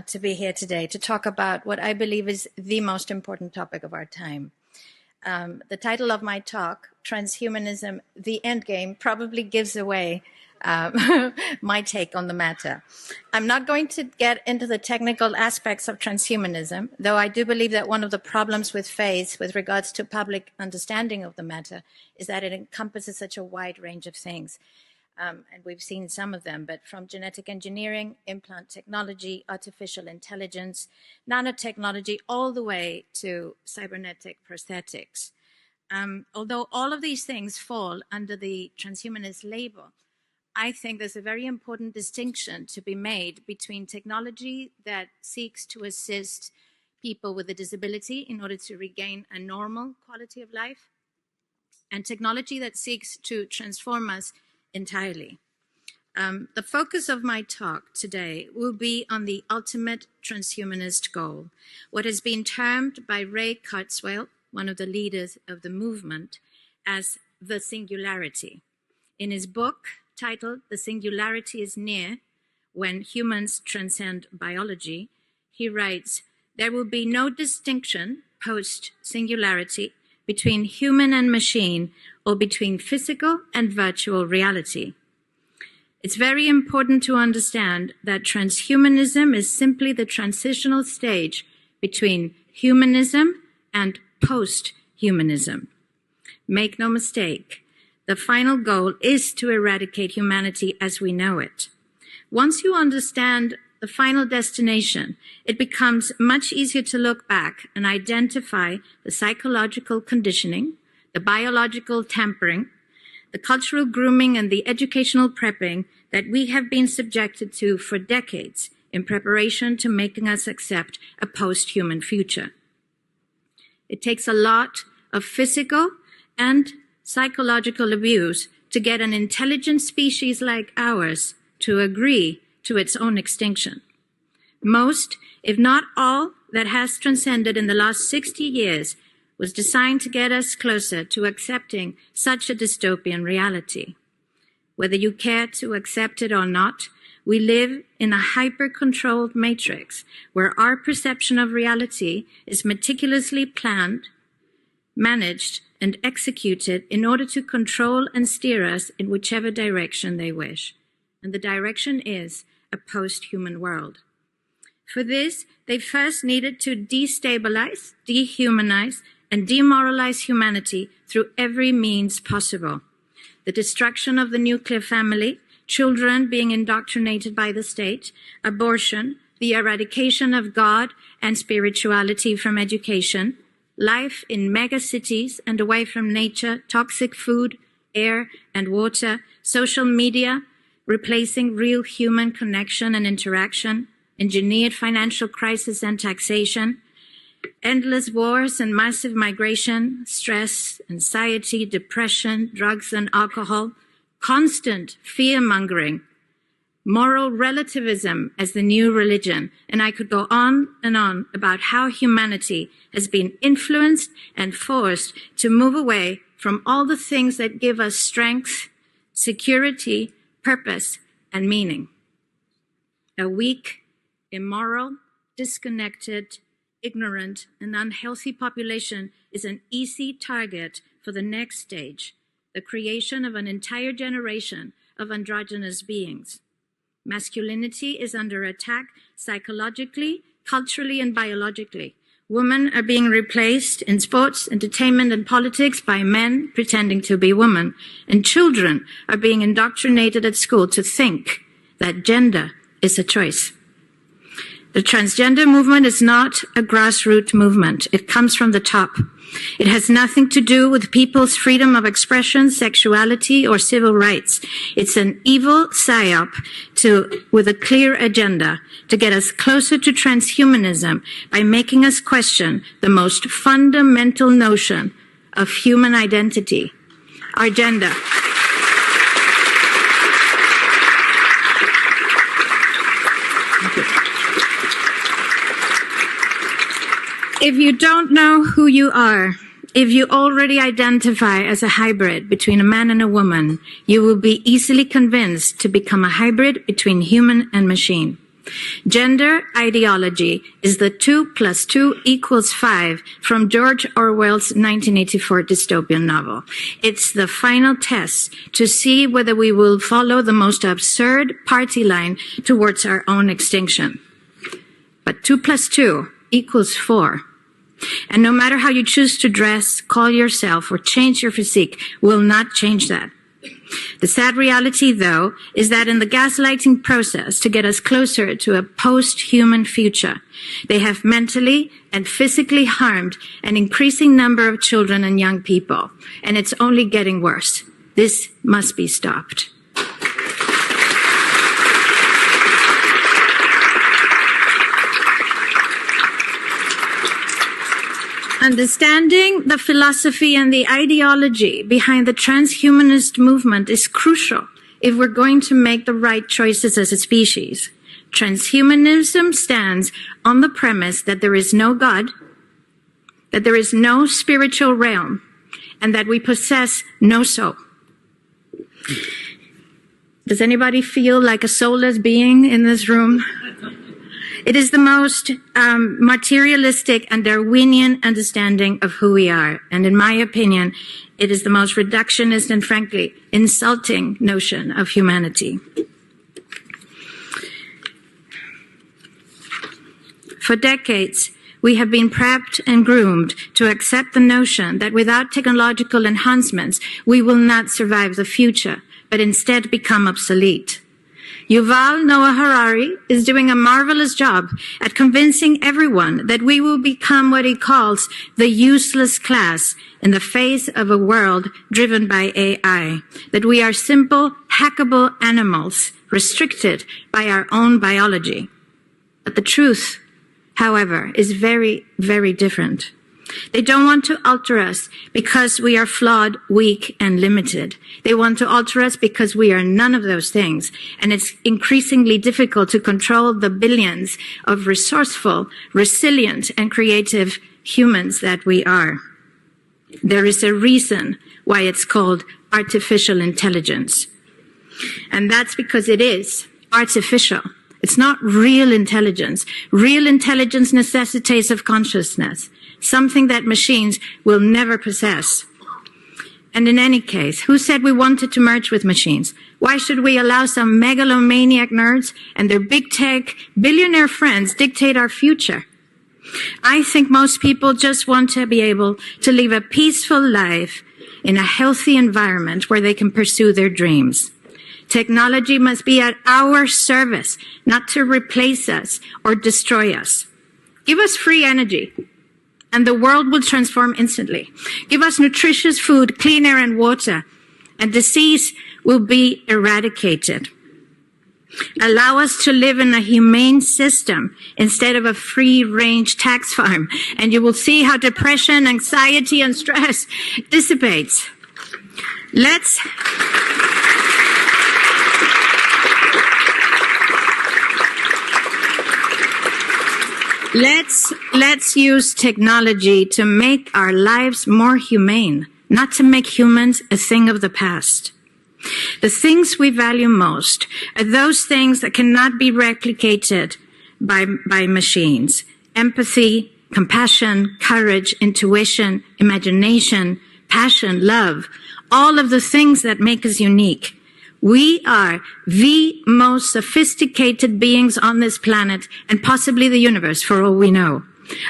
To be here today to talk about what I believe is the most important topic of our time. The title of my talk, Transhumanism, the Endgame, probably gives away my take on the matter. I'm not going to get into the technical aspects of transhumanism, though I do believe that one of the problems with faith with regards to public understanding of the matter is that it encompasses such a wide range of things. And we've seen some of them, but from genetic engineering, implant technology, artificial intelligence, nanotechnology, all the way to cybernetic prosthetics. Although all of these things fall under the transhumanist label, I think there's a very important distinction to be made between technology that seeks to assist people with a disability in order to regain a normal quality of life, and technology that seeks to transform us entirely. The focus of my talk today will be on the ultimate transhumanist goal, what has been termed by Ray Kurzweil, one of the leaders of the movement, as the singularity. In his book titled "The Singularity is Near: When Humans Transcend Biology," he writes, "There will be no distinction post-singularity between human and machine, or between physical and virtual reality." It's very important to understand that transhumanism is simply the transitional stage between humanism and post-humanism. Make no mistake, the final goal is to eradicate humanity as we know it. Once you understand the final destination, it becomes much easier to look back and identify the psychological conditioning, the biological tampering, the cultural grooming, and the educational prepping that we have been subjected to for decades in preparation to making us accept a post-human future. It takes a lot of physical and psychological abuse to get an intelligent species like ours to agree to its own extinction. Most, if not all, that has transcended in the last 60 years was designed to get us closer to accepting such a dystopian reality. Whether you care to accept it or not, we live in a hyper-controlled matrix where our perception of reality is meticulously planned, managed, and executed in order to control and steer us in whichever direction they wish. And the direction is a post-human world. For this, they first needed to destabilize, dehumanize, and demoralize humanity through every means possible. The destruction of the nuclear family, children being indoctrinated by the state, abortion, the eradication of God and spirituality from education, life in megacities and away from nature, toxic food, air, and water, social media, replacing real human connection and interaction, engineered financial crisis and taxation, endless wars and massive migration, stress, anxiety, depression, drugs and alcohol, constant fear-mongering, moral relativism as the new religion, and I could go on and on about how humanity has been influenced and forced to move away from all the things that give us strength, security, purpose, and meaning. A weak, immoral, disconnected, ignorant, and unhealthy population is an easy target for the next stage, the creation of an entire generation of androgynous beings. Masculinity is under attack psychologically, culturally, and biologically. Women are being replaced in sports, entertainment, and politics by men pretending to be women. And children are being indoctrinated at school to think that gender is a choice. The transgender movement is not a grassroots movement. It comes from the top. It has nothing to do with people's freedom of expression, sexuality, or civil rights. It's an evil psyop with a clear agenda to get us closer to transhumanism by making us question the most fundamental notion of human identity, our gender. If you don't know who you are, if you already identify as a hybrid between a man and a woman, you will be easily convinced to become a hybrid between human and machine. Gender ideology is the 2 + 2 = 5 from George Orwell's 1984 dystopian novel. It's the final test to see whether we will follow the most absurd party line towards our own extinction. But 2 + 2 = 4. And no matter how you choose to dress, call yourself, or change your physique, will not change that. The sad reality, though, is that in the gaslighting process to get us closer to a post-human future, they have mentally and physically harmed an increasing number of children and young people, and it's only getting worse. This must be stopped. Understanding the philosophy and the ideology behind the transhumanist movement is crucial if we're going to make the right choices as a species. Transhumanism stands on the premise that there is no God, that there is no spiritual realm, and that we possess no soul. Does anybody feel like a soulless being in this room? It is the most materialistic and Darwinian understanding of who we are. And in my opinion, it is the most reductionist and frankly insulting notion of humanity. For decades, we have been prepped and groomed to accept the notion that without technological enhancements, we will not survive the future, but instead become obsolete. Yuval Noah Harari is doing a marvelous job at convincing everyone that we will become what he calls the useless class in the face of a world driven by AI, that we are simple, hackable animals restricted by our own biology. But the truth, however, is very, very different. They don't want to alter us because we are flawed, weak, and limited. They want to alter us because we are none of those things. And it's increasingly difficult to control the billions of resourceful, resilient, and creative humans that we are. There is a reason why it's called artificial intelligence. And that's because it is artificial. It's not real intelligence. Real intelligence necessitates of consciousness, something that machines will never possess. And in any case, who said we wanted to merge with machines? Why should we allow some megalomaniac nerds and their big tech billionaire friends dictate our future? I think most people just want to be able to live a peaceful life in a healthy environment where they can pursue their dreams. Technology must be at our service, not to replace us or destroy us. Give us free energy, and the world will transform instantly. Give us nutritious food, clean air, and water, and disease will be eradicated. Allow us to live in a humane system instead of a free-range tax farm, and you will see how depression, anxiety, and stress dissipates. Let's use technology to make our lives more humane, not to make humans a thing of the past. The things we value most are those things that cannot be replicated by machines. Empathy, compassion, courage, intuition, imagination, passion, love, all of the things that make us unique. We are the most sophisticated beings on this planet and possibly the universe, for all we know.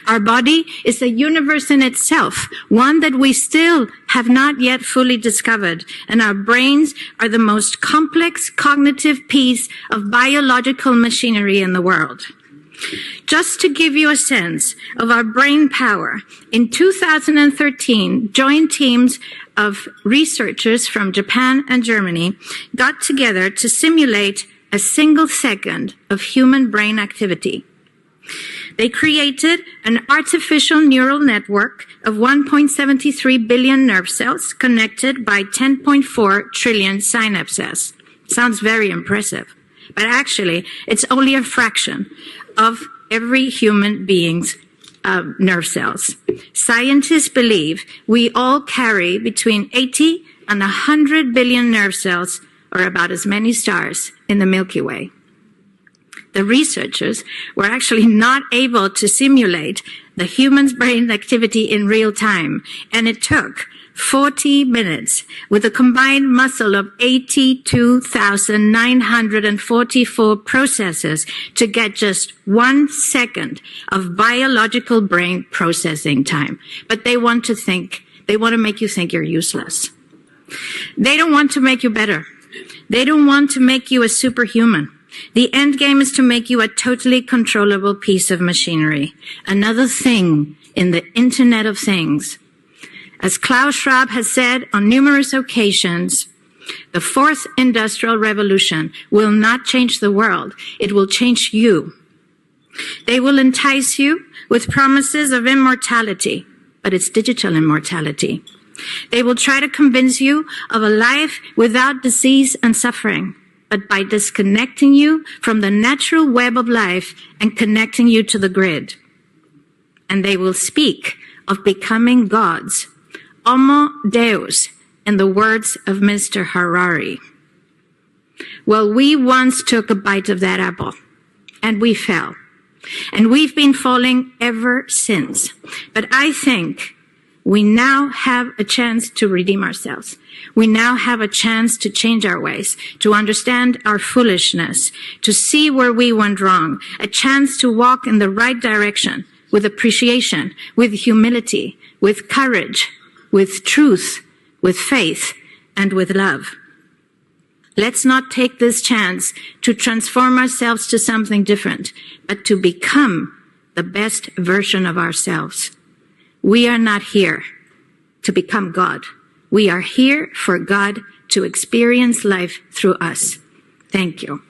Our body is a universe in itself, one that we still have not yet fully discovered, and our brains are the most complex cognitive piece of biological machinery in the world. Just to give you a sense of our brain power, in 2013, joint teams of researchers from Japan and Germany got together to simulate a single second of human brain activity. They created an artificial neural network of 1.73 billion nerve cells connected by 10.4 trillion synapses. Sounds very impressive, but actually it's only a fraction of every human being's nerve cells. Scientists believe we all carry between 80 and 100 billion nerve cells, or about as many stars in the Milky Way. the researchers were actually not able to simulate the human's brain activity in real time. And it took 40 minutes with a combined muscle of 82,944 processes to get just 1 second of biological brain processing time. But they want to make you think you're useless. They don't want to make you better. They don't want to make you a superhuman. The end game is to make you a totally controllable piece of machinery, another thing in the Internet of Things. As Klaus Schwab has said on numerous occasions, the fourth industrial revolution will not change the world. It will change you. They will entice you with promises of immortality, but it's digital immortality. They will try to convince you of a life without disease and suffering, but by disconnecting you from the natural web of life and connecting you to the grid. And they will speak of becoming gods, Homo Deus, in the words of Mr. Harari. Well, we once took a bite of that apple, and we fell. And we've been falling ever since. But I think we now have a chance to redeem ourselves. We now have a chance to change our ways, to understand our foolishness, to see where we went wrong, a chance to walk in the right direction with appreciation, with humility, with courage, with truth, with faith, and with love. Let's not take this chance to transform ourselves to something different, but to become the best version of ourselves. We are not here to become God. We are here for God to experience life through us. Thank you.